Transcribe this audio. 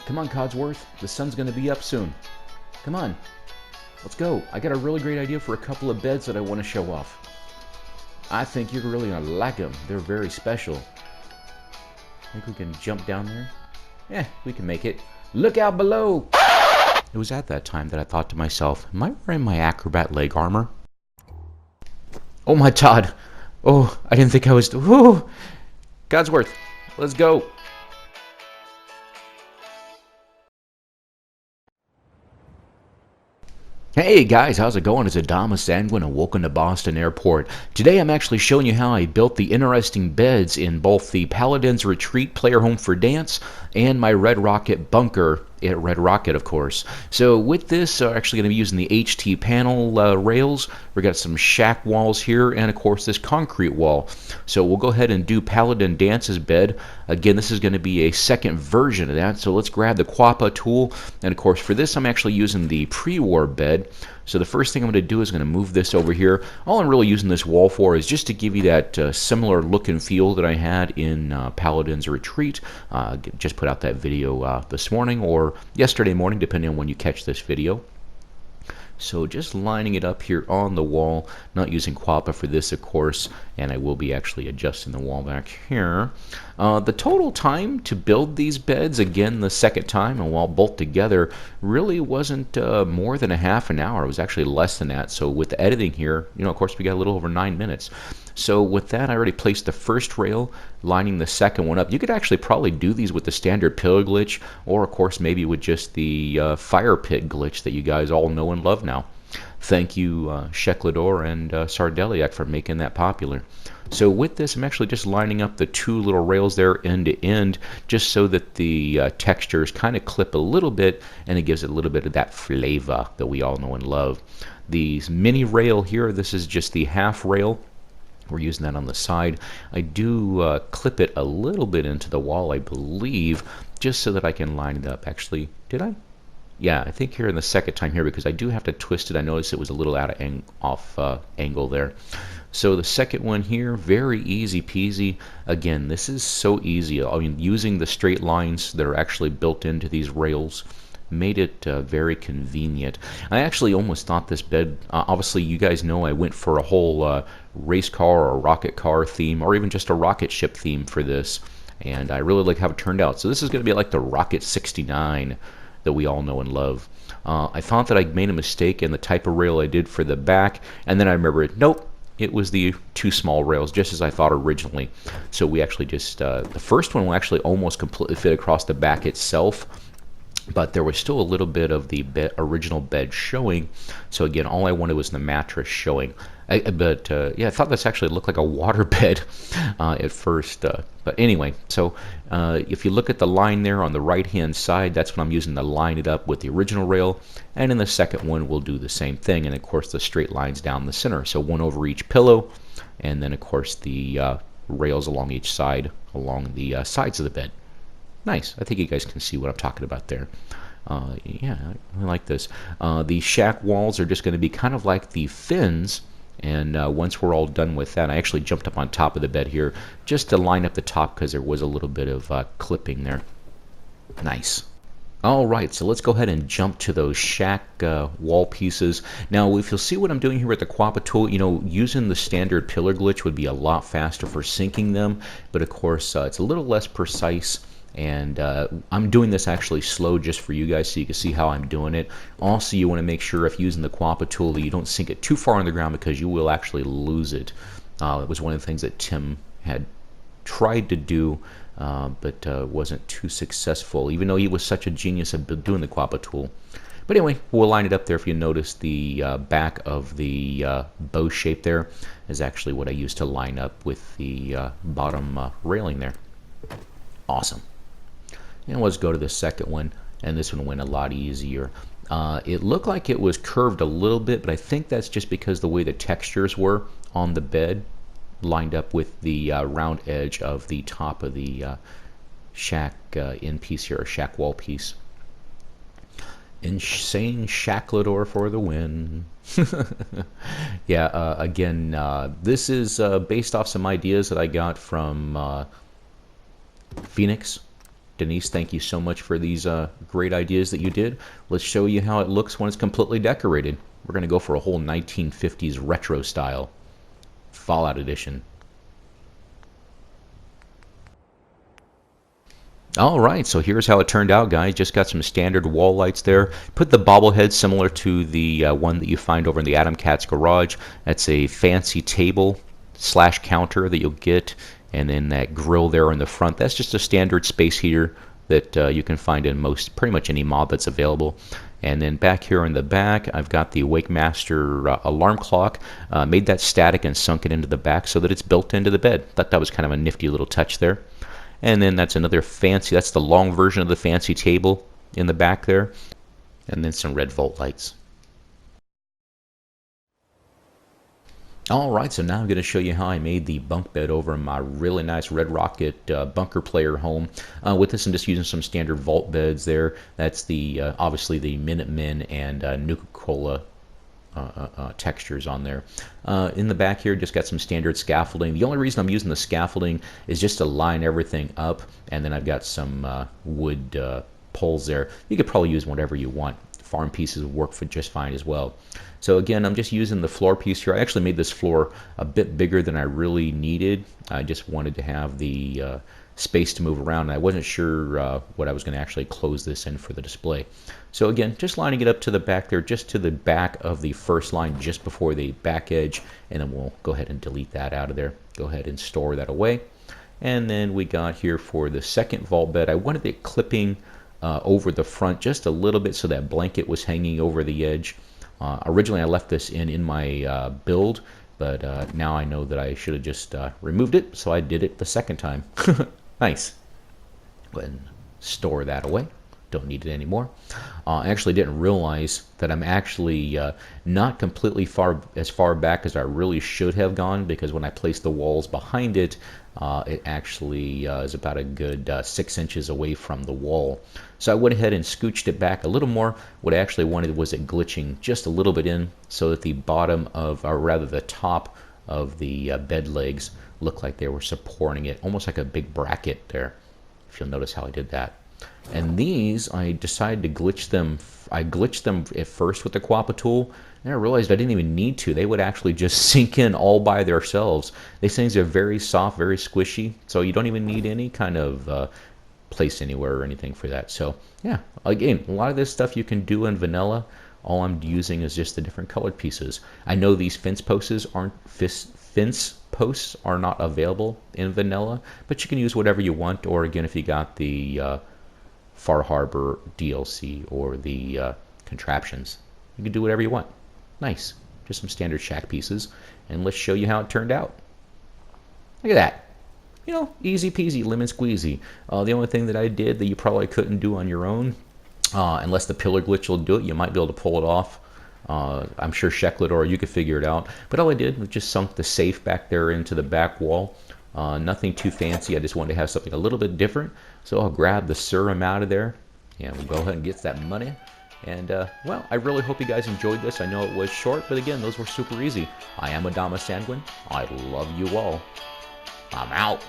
Come on, Codsworth. The sun's going to be up soon. Come on. Let's go. I got a really great idea for a couple of beds that I want to show off. I think you're really going to like them. They're very special. Think we can jump down there? Yeah, we can make it. Look out below! It was at that time that I thought to myself, am I wearing my acrobat leg armor? Oh my Todd! Oh, I didn't think I was... Woo! Codsworth, let's go! Hey guys, how's it going? It's AdamaSanguine and welcome to Boston Airport. Today I'm actually showing you how I built the interesting beds in both the Paladin's Retreat Player Home for Dance and my Red Rocket bunker at Red Rocket, of course. So with this, I'm actually going to be using the HT panel rails. We've got some shack walls here and, of course, this concrete wall. So we'll go ahead and do Paladin Dance's bed. Again, this is going to be a second version of that. So let's grab the Qwapa tool. And, of course, for this, I'm actually using the pre-war bed. So the first thing I'm going to do is going to move this over here. All I'm really using this wall for is just to give you that similar look and feel that I had in Paladin's Retreat. Just put out that video this morning or yesterday morning, depending on when you catch this video. So just lining it up here on the wall, not using Qwapa for this, of course, and I will be actually adjusting the wall back here. The total time to build these beds, again the second time, and while both together, really wasn't more than a half an hour. It was actually less than that. So with the editing here, you know, of course, we got a little over 9 minutes. So with that, I already placed the first rail, lining the second one up. You could actually probably do these with the standard pillar glitch, or of course maybe with just the fire pit glitch that you guys all know and love now. Thank you, Sheklador and Sardeliak, for making that popular. So with this, I'm actually just lining up the two little rails there end to end, just so that the textures kind of clip a little bit, and it gives it a little bit of that flavor that we all know and love. The mini rail here, this is just the half rail. We're using that on the side. I do clip it a little bit into the wall, I believe, just so that I can line it up. Actually, did I? Yeah, I think here in the second time here, because I do have to twist it. I noticed it was a little out of off angle there. So the second one here, very easy peasy. Again, this is so easy. I mean, using the straight lines that are actually built into these rails made it very convenient. I actually almost thought this bed, obviously you guys know I went for a whole race car or rocket car theme, or even just a rocket ship theme for this, and I really like how it turned out. So this is going to be like the Rocket 69 that we all know and love. I thought that I made a mistake in the type of rail I did for the back, and then I remembered, nope, it was the two small rails, just as I thought originally. So we actually just, the first one will actually almost completely fit across the back itself, but there was still a little bit of the original bed showing. So again, all I wanted was the mattress showing. Yeah, I thought this actually looked like a water bed at first. But anyway, so if you look at the line there on the right-hand side, that's what I'm using to line it up with the original rail. And in the second one, we'll do the same thing. And of course, the straight lines down the center. So one over each pillow. And then, of course, the rails along each side, along the sides of the bed. Nice. I think you guys can see what I'm talking about there. Yeah, I like this. The shack walls are just going to be kind of like the fins. And once we're all done with that, I actually jumped up on top of the bed here just to line up the top because there was a little bit of clipping there. Nice. All right, so let's go ahead and jump to those shack wall pieces. Now, if you'll see what I'm doing here with the Qwapa tool, you know, using the standard pillar glitch would be a lot faster for syncing them. But of course, it's a little less precise. And I'm doing this actually slow just for you guys so you can see how I'm doing it. Also, you want to make sure if using the Qwapa tool that you don't sink it too far on the ground because you will actually lose it. It was one of the things that Tim had tried to do, but wasn't too successful, even though he was such a genius at doing the Qwapa tool. But anyway, we'll line it up there. If you notice, the back of the bow shape there is actually what I used to line up with the bottom railing there. Awesome. And let's go to the second one, and this one went a lot easier. It looked like it was curved a little bit, but I think that's just because the way the textures were on the bed lined up with the round edge of the top of the shack end piece here, or shack wall piece. Insane Shaklador for the win. Yeah, again, this is based off some ideas that I got from Phoenix. Denise, thank you so much for these great ideas that you did. Let's show you how it looks when it's completely decorated. We're going to go for a whole 1950s retro style. Fallout edition. Alright, so here's how it turned out, guys. Just got some standard wall lights there. Put the bobblehead similar to the one that you find over in the Adam Cat's garage. That's a fancy table / counter that you'll get. And then that grill there in the front. That's just a standard space heater that you can find in pretty much any mod that's available. And then back here in the back, I've got the Wakemaster alarm clock. Made that static and sunk it into the back so that it's built into the bed. Thought that was kind of a nifty little touch there. And then that's another fancy, that's the long version of the fancy table in the back there. And then some red volt lights. Alright, so now I'm going to show you how I made the bunk bed over in my really nice Red Rocket bunker player home. With this, I'm just using some standard vault beds there. That's the obviously the Minutemen and Nuka-Cola textures on there. In the back here, just got some standard scaffolding. The only reason I'm using the scaffolding is just to line everything up, and then I've got some wood poles there. You could probably use whatever you want. Farm pieces would work for just fine as well. So again, I'm just using the floor piece here. I actually made this floor a bit bigger than I really needed. I just wanted to have the space to move around, and I wasn't sure what I was going to actually close this in for the display. So again, just lining it up to the back there, just to the back of the first line, just before the back edge, and then we'll go ahead and delete that out of there. Go ahead and store that away. And then we got here for the second vault bed, I wanted it clipping over the front just a little bit so that blanket was hanging over the edge. Originally I left this in my build, but now I know that I should have just removed it, so I did it the second time. Nice. Go ahead and store that away. Don't need it anymore. I actually didn't realize that I'm actually not completely as far back as I really should have gone, because when I placed the walls behind it, it actually is about a good 6 inches away from the wall. So I went ahead and scooched it back a little more. What I actually wanted was it glitching just a little bit in so that the bottom of, or rather the top of the bed legs looked like they were supporting it, almost like a big bracket there, if you'll notice how I did that. And these, I decided to glitch them. I glitched them at first with the Qwapa tool, and I realized I didn't even need to. They would actually just sink in all by themselves. These things are very soft, very squishy, so you don't even need any kind of place anywhere or anything for that. So yeah, again, a lot of this stuff you can do in vanilla. All I'm using is just the different colored pieces. I know these fence posts are not available in vanilla, but you can use whatever you want. Or again, if you got the Far Harbor DLC or the contraptions, you can do whatever you want. Nice. Just some standard shack pieces, and let's show you how it turned out. Look at that. You know, easy peasy, lemon squeezy. The only thing that I did that you probably couldn't do on your own, unless the pillar glitch will do it, you might be able to pull it off. I'm sure Shecklet or you could figure it out. But all I did was just sunk the safe back there into the back wall. Nothing too fancy. I just wanted to have something a little bit different. So I'll grab the serum out of there, and we'll go ahead and get that money. And, well, I really hope you guys enjoyed this. I know it was short, but again, those were super easy. I am AdamaSanguine. I love you all. I'm out.